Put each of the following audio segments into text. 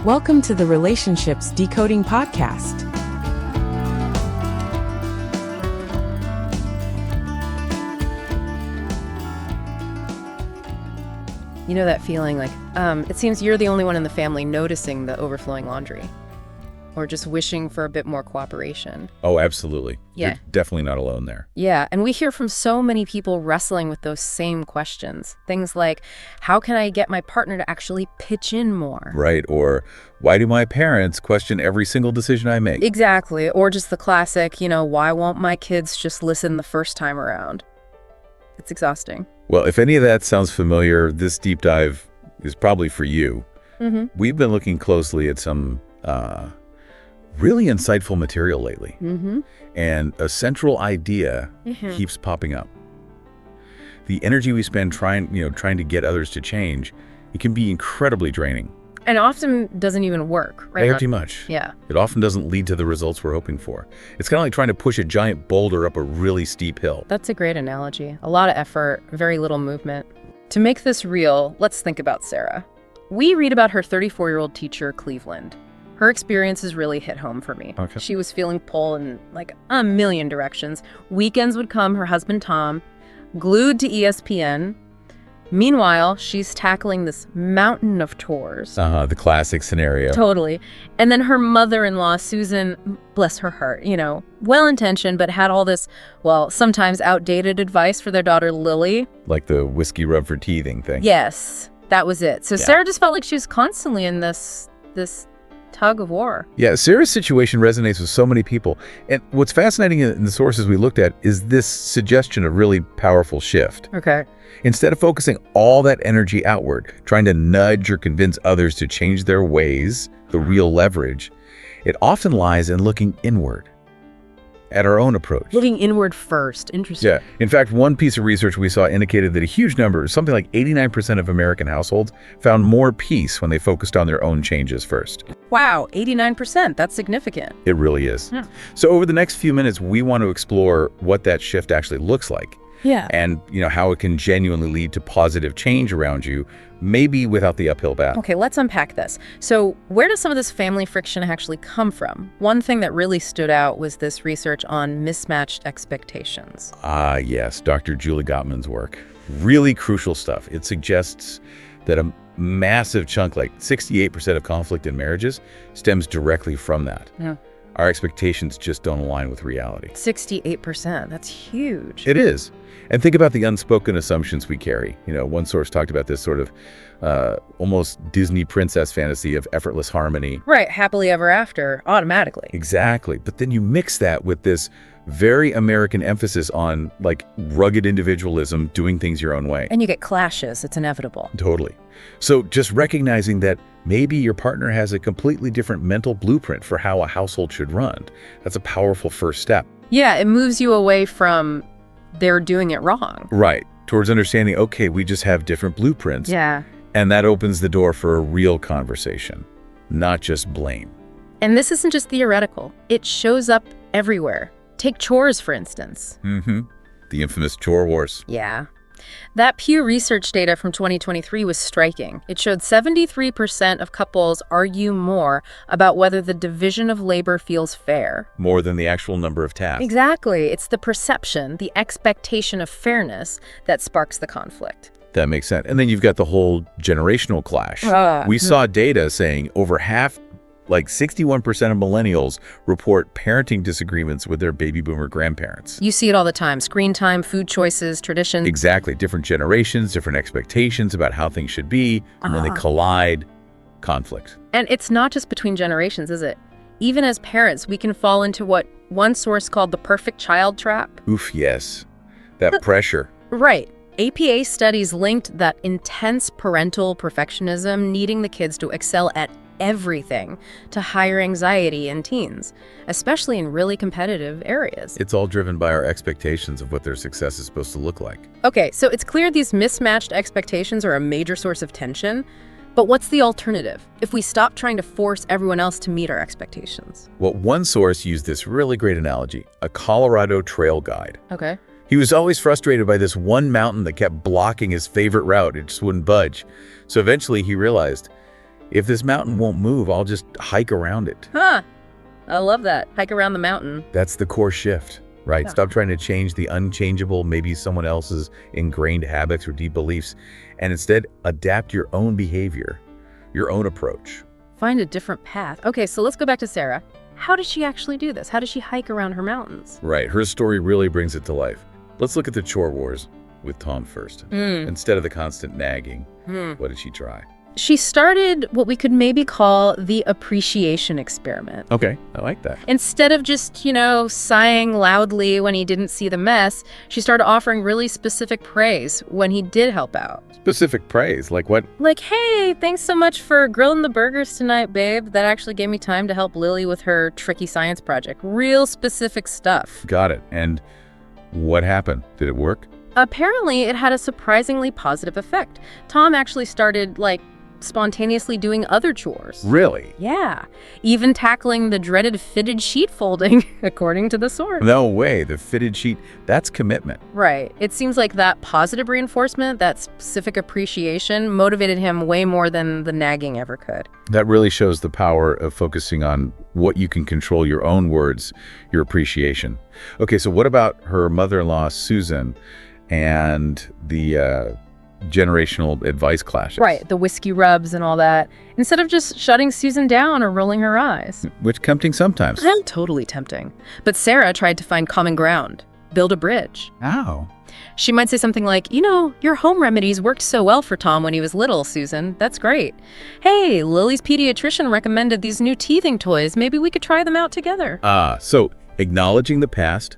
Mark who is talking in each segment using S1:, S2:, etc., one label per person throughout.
S1: Welcome to the Relationships Decoding Podcast.
S2: You know that feeling like, it seems you're the only one in the family noticing the overflowing laundry or just wishing for a bit more cooperation.
S3: Oh, absolutely.
S2: Yeah.
S3: You're definitely not alone there.
S2: Yeah, and we hear from so many people wrestling with those same questions. Things like, how can I get my partner to actually pitch in more?
S3: Right. Or why do my parents question every single decision I make?
S2: Exactly. Or just the classic, why won't my kids just listen the first time around? It's exhausting.
S3: Well, if any of that sounds familiar, this deep dive is probably for you.
S2: Mm-hmm.
S3: We've been looking closely at some really insightful material lately.
S2: Mm-hmm.
S3: And a central idea keeps popping up. The energy we spend trying to get others to change, it can be incredibly draining.
S2: And often doesn't even work, right?
S3: Very much.
S2: Yeah.
S3: It often doesn't lead to the results we're hoping for. It's kind of like trying to push a giant boulder up a really steep hill.
S2: That's a great analogy. A lot of effort, very little movement. To make this real, let's think about Sarah. We read about her 34-year-old teacher, Cleveland. Her experiences really hit home for me.
S3: Okay.
S2: She was feeling pulled in like a million directions. Weekends would come, her husband Tom, glued to ESPN. Meanwhile, she's tackling this mountain of chores.
S3: The classic scenario.
S2: Totally. And then her mother-in-law, Susan, bless her heart, well-intentioned, but had all this, sometimes outdated advice for their daughter, Lily.
S3: Like the whiskey rub for teething thing.
S2: Yes, that was it. So Sarah just felt like she was constantly in this tug of war.
S3: Yeah, Sarah's situation resonates with so many people. And what's fascinating in the sources we looked at is this suggestion of really powerful shift.
S2: Okay.
S3: Instead of focusing all that energy outward, trying to nudge or convince others to change their ways, the real leverage, it often lies in looking inward at our own approach.
S2: Looking inward first. Interesting.
S3: Yeah. In fact, one piece of research we saw indicated that a huge number, something like 89% of American households, found more peace when they focused on their own changes first.
S2: Wow, 89%. That's significant.
S3: It really is.
S2: Yeah.
S3: So over the next few minutes, we want to explore what that shift actually looks like.
S2: Yeah.
S3: And, how it can genuinely lead to positive change around you, maybe without the uphill battle.
S2: Okay, let's unpack this. So where does some of this family friction actually come from? One thing that really stood out was this research on mismatched expectations.
S3: Ah, yes, Dr. Julie Gottman's work. Really crucial stuff. It suggests that a massive chunk, like 68% of conflict in marriages, stems directly from that.
S2: Yeah.
S3: Our expectations just don't align with reality.
S2: 68%. That's huge.
S3: It is. And think about the unspoken assumptions we carry. One source talked about this sort of almost Disney princess fantasy of effortless harmony.
S2: Right. Happily ever after, automatically.
S3: Exactly. But then you mix that with this very American emphasis on like rugged individualism, doing things your own way.
S2: And you get clashes. It's inevitable.
S3: Totally. So just recognizing that maybe your partner has a completely different mental blueprint for how a household should run. That's a powerful first step.
S2: Yeah, it moves you away from they're doing it wrong.
S3: Right. Towards understanding, okay, we just have different blueprints.
S2: Yeah.
S3: And that opens the door for a real conversation, not just blame.
S2: And this isn't just theoretical. It shows up everywhere. Take chores, for instance.
S3: Mm-hmm. The infamous chore wars.
S2: Yeah. That Pew Research data from 2023 was striking. It showed 73% of couples argue more about whether the division of labor feels fair.
S3: More than the actual number of tasks.
S2: Exactly. It's the perception, the expectation of fairness that sparks the conflict.
S3: That makes sense. And then you've got the whole generational clash. We saw data saying over half, like 61% of millennials report parenting disagreements with their baby boomer grandparents.
S2: You see it all the time. Screen time, food choices, traditions.
S3: Exactly. Different generations, different expectations about how things should be. And then they collide, conflict.
S2: And it's not just between generations, is it? Even as parents, we can fall into what one source called the perfect child trap.
S3: Oof, yes. That pressure.
S2: Right. APA studies linked that intense parental perfectionism, needing the kids to excel at everything, to higher anxiety in teens, especially in really competitive areas.
S3: It's all driven by our expectations of what their success is supposed to look like.
S2: Okay, so it's clear these mismatched expectations are a major source of tension, but what's the alternative if we stop trying to force everyone else to meet our expectations?
S3: Well, one source used this really great analogy, a Colorado trail guide.
S2: Okay.
S3: He was always frustrated by this one mountain that kept blocking his favorite route. It just wouldn't budge. So eventually he realized, If this mountain won't move, I'll just hike around it.
S2: Huh. I love that. Hike around the mountain.
S3: That's the core shift, right?
S2: Yeah.
S3: Stop trying to change the unchangeable, maybe someone else's ingrained habits or deep beliefs, and instead adapt your own behavior, your own approach.
S2: Find a different path. Okay, so let's go back to Sarah. How does she actually do this? How does she hike around her mountains?
S3: Right, her story really brings it to life. Let's look at the chore wars with Tom first. Instead of the constant nagging, what did she try?
S2: She started what we could maybe call the appreciation experiment.
S3: Okay, I like that.
S2: Instead of just, sighing loudly when he didn't see the mess, she started offering really specific praise when he did help out.
S3: Specific praise, like what?
S2: Like, hey, thanks so much for grilling the burgers tonight, babe. That actually gave me time to help Lily with her tricky science project. Real specific stuff.
S3: Got it. And what happened? Did it work?
S2: Apparently, it had a surprisingly positive effect. Tom actually started, spontaneously doing other chores.
S3: Really?
S2: Yeah, even tackling the dreaded fitted sheet folding, according to the source.
S3: No way. The fitted sheet, that's commitment.
S2: Right. It seems like that positive reinforcement, that specific appreciation, motivated him way more than the nagging ever could.
S3: That really shows the power of focusing on what you can control, your own words, your appreciation. Okay, so what about her mother-in-law, Susan, and the generational advice clashes?
S2: Right, the whiskey rubs and all that. Instead of just shutting Susan down or rolling her eyes.
S3: Which tempting sometimes.
S2: Totally tempting. But Sarah tried to find common ground, build a bridge.
S3: How?
S2: She might say something like, your home remedies worked so well for Tom when he was little, Susan. That's great. Hey, Lily's pediatrician recommended these new teething toys. Maybe we could try them out together.
S3: So acknowledging the past,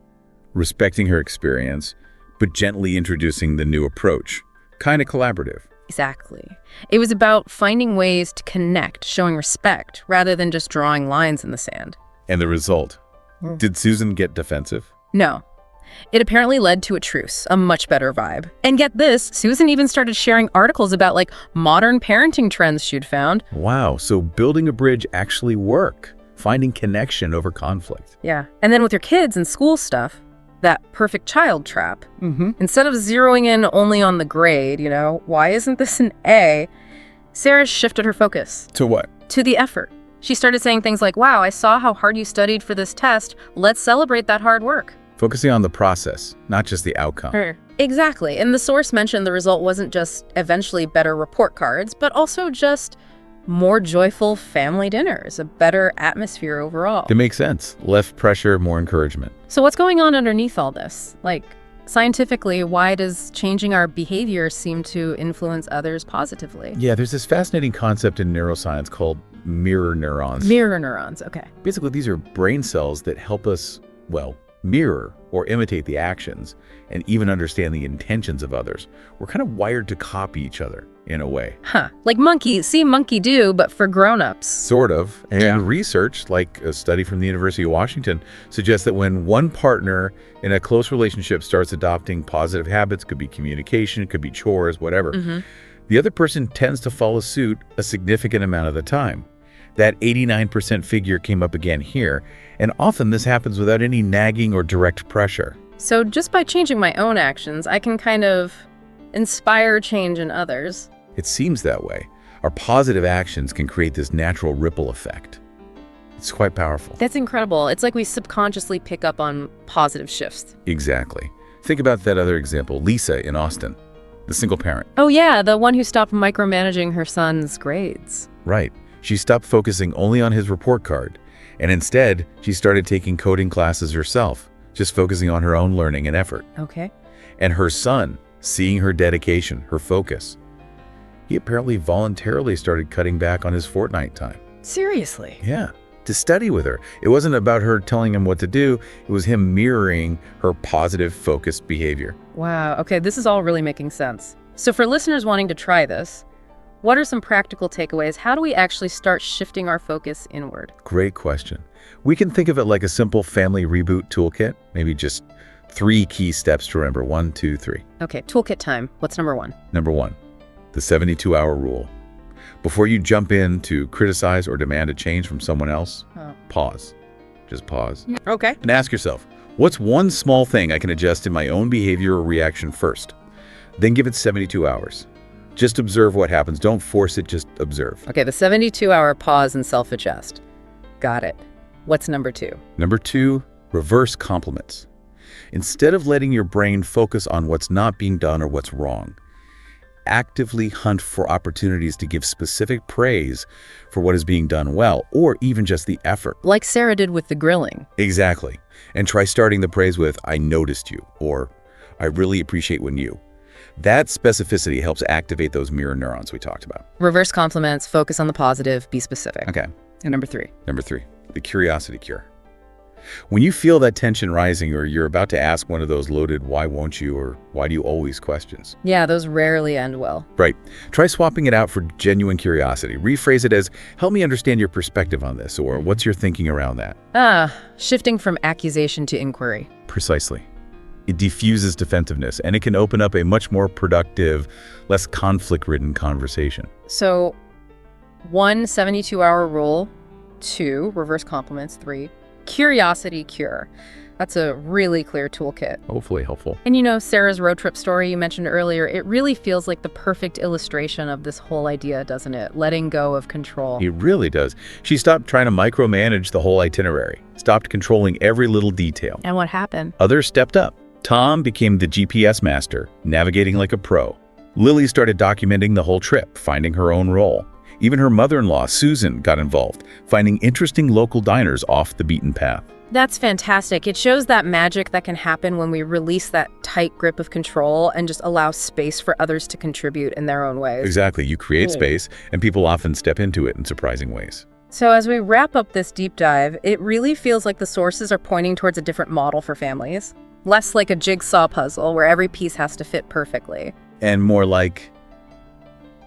S3: respecting her experience, but gently introducing the new approach. Kind of collaborative.
S2: Exactly. It was about finding ways to connect, showing respect, rather than just drawing lines in the sand.
S3: And the result? Did Susan get defensive?
S2: No. It apparently led to a truce, a much better vibe. And get this, Susan even started sharing articles about modern parenting trends she'd found.
S3: Wow, so building a bridge actually worked. Finding connection over conflict.
S2: Yeah. And then with her kids and school stuff, that perfect child trap. Instead of zeroing in only on the grade, why isn't this an A? Sarah shifted her focus.
S3: To what?
S2: To the effort. She started saying things like, wow, I saw how hard you studied for this test. Let's celebrate that hard work.
S3: Focusing on the process, not just the outcome.
S2: Exactly. And the source mentioned the result wasn't just eventually better report cards, but also just more joyful family dinners, a better atmosphere overall.
S3: It makes sense. Less pressure, more encouragement.
S2: So what's going on underneath all this? Scientifically, why does changing our behavior seem to influence others positively?
S3: Yeah, there's this fascinating concept in neuroscience called mirror neurons.
S2: Mirror neurons, okay.
S3: Basically, these are brain cells that help us, mirror or imitate the actions and even understand the intentions of others. We're kind of wired to copy each other in a way.
S2: Huh. Like monkey, see monkey do, but for grown-ups.
S3: Sort of. And research, like a study from the University of Washington, suggests that when one partner in a close relationship starts adopting positive habits, could be communication, could be chores, whatever, the other person tends to follow suit a significant amount of the time. That 89% figure came up again here, and often this happens without any nagging or direct pressure.
S2: So just by changing my own actions, I can kind of inspire change in others.
S3: It seems that way. Our positive actions can create this natural ripple effect. It's quite powerful.
S2: That's incredible. It's like we subconsciously pick up on positive shifts.
S3: Exactly. Think about that other example, Lisa in Austin, the single parent.
S2: Oh yeah, the one who stopped micromanaging her son's grades.
S3: Right. She stopped focusing only on his report card, and instead, she started taking coding classes herself, just focusing on her own learning and effort.
S2: Okay.
S3: And her son, seeing her dedication, her focus, he apparently voluntarily started cutting back on his Fortnite time.
S2: Seriously?
S3: Yeah, to study with her. It wasn't about her telling him what to do, it was him mirroring her positive, focused behavior.
S2: Wow, okay, this is all really making sense. So for listeners wanting to try this, what are some practical takeaways? How do we actually start shifting our focus inward?
S3: Great question. We can think of it like a simple family reboot toolkit, maybe just 3 key steps to remember. 1, 2, 3.
S2: Okay, toolkit time. What's number 1?
S3: Number 1, the 72-hour rule. Before you jump in to criticize or demand a change from someone else, pause. Just pause.
S2: Okay.
S3: And ask yourself, what's one small thing I can adjust in my own behavior or reaction first? Then give it 72 hours. Just observe what happens. Don't force it, just observe.
S2: Okay, the 72-hour pause and self-adjust. Got it. What's number 2?
S3: Number 2, reverse compliments. Instead of letting your brain focus on what's not being done or what's wrong, actively hunt for opportunities to give specific praise for what is being done well, or even just the effort.
S2: Like Sarah did with the grilling.
S3: Exactly. And try starting the praise with, I noticed you, or I really appreciate when you. That specificity helps activate those mirror neurons we talked about.
S2: Reverse compliments, focus on the positive, be specific.
S3: Okay.
S2: And number 3.
S3: Number 3, the curiosity cure. When you feel that tension rising, or you're about to ask one of those loaded why won't you or why do you always questions.
S2: Yeah, those rarely end well.
S3: Right. Try swapping it out for genuine curiosity. Rephrase it as, help me understand your perspective on this, or what's your thinking around that?
S2: Shifting from accusation to inquiry.
S3: Precisely. It diffuses defensiveness, and it can open up a much more productive, less conflict-ridden conversation.
S2: So, 1, 72-hour rule. 2, reverse compliments. 3, curiosity cure. That's a really clear toolkit.
S3: Hopefully helpful.
S2: And you know, Sarah's road trip story you mentioned earlier, it really feels like the perfect illustration of this whole idea, doesn't it? Letting go of control.
S3: It really does. She stopped trying to micromanage the whole itinerary, stopped controlling every little detail.
S2: And what happened?
S3: Others stepped up. Tom became the GPS master, navigating like a pro. Lily started documenting the whole trip, finding her own role. Even her mother-in-law, Susan, got involved, finding interesting local diners off the beaten path.
S2: That's fantastic. It shows that magic that can happen when we release that tight grip of control and just allow space for others to contribute in their own ways.
S3: Exactly. You create space, and people often step into it in surprising ways.
S2: So as we wrap up this deep dive, it really feels like the sources are pointing towards a different model for families. Less like a jigsaw puzzle where every piece has to fit perfectly.
S3: And more like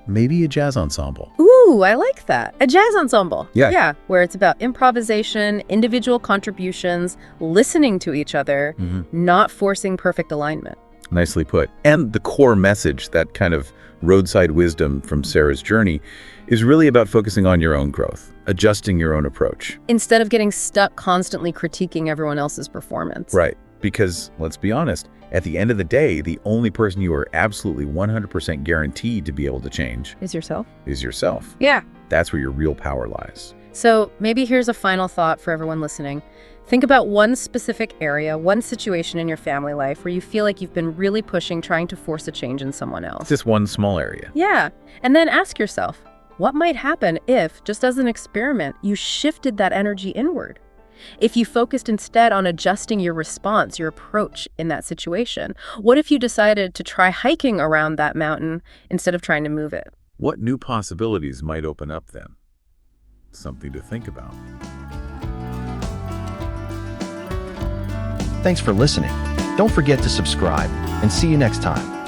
S3: maybe a jazz ensemble.
S2: Ooh, I like that. A jazz ensemble.
S3: Yeah.
S2: Yeah, where it's about improvisation, individual contributions, listening to each other, not forcing perfect alignment.
S3: Nicely put. And the core message, that kind of roadside wisdom from Sarah's journey, is really about focusing on your own growth, adjusting your own approach.
S2: Instead of getting stuck constantly critiquing everyone else's performance.
S3: Right. Because, let's be honest, at the end of the day, the only person you are absolutely 100% guaranteed to be able to change
S2: Is yourself?
S3: is yourself.
S2: Yeah.
S3: That's where your real power lies.
S2: So maybe here's a final thought for everyone listening. Think about one specific area, one situation in your family life where you feel like you've been really pushing, trying to force a change in someone else.
S3: Just one small area.
S2: Yeah. And then ask yourself, what might happen if, just as an experiment, you shifted that energy inward? If you focused instead on adjusting your response, your approach in that situation? What if you decided to try hiking around that mountain instead of trying to move it?
S3: What new possibilities might open up then? Something to think about.
S4: Thanks for listening. Don't forget to subscribe, and see you next time.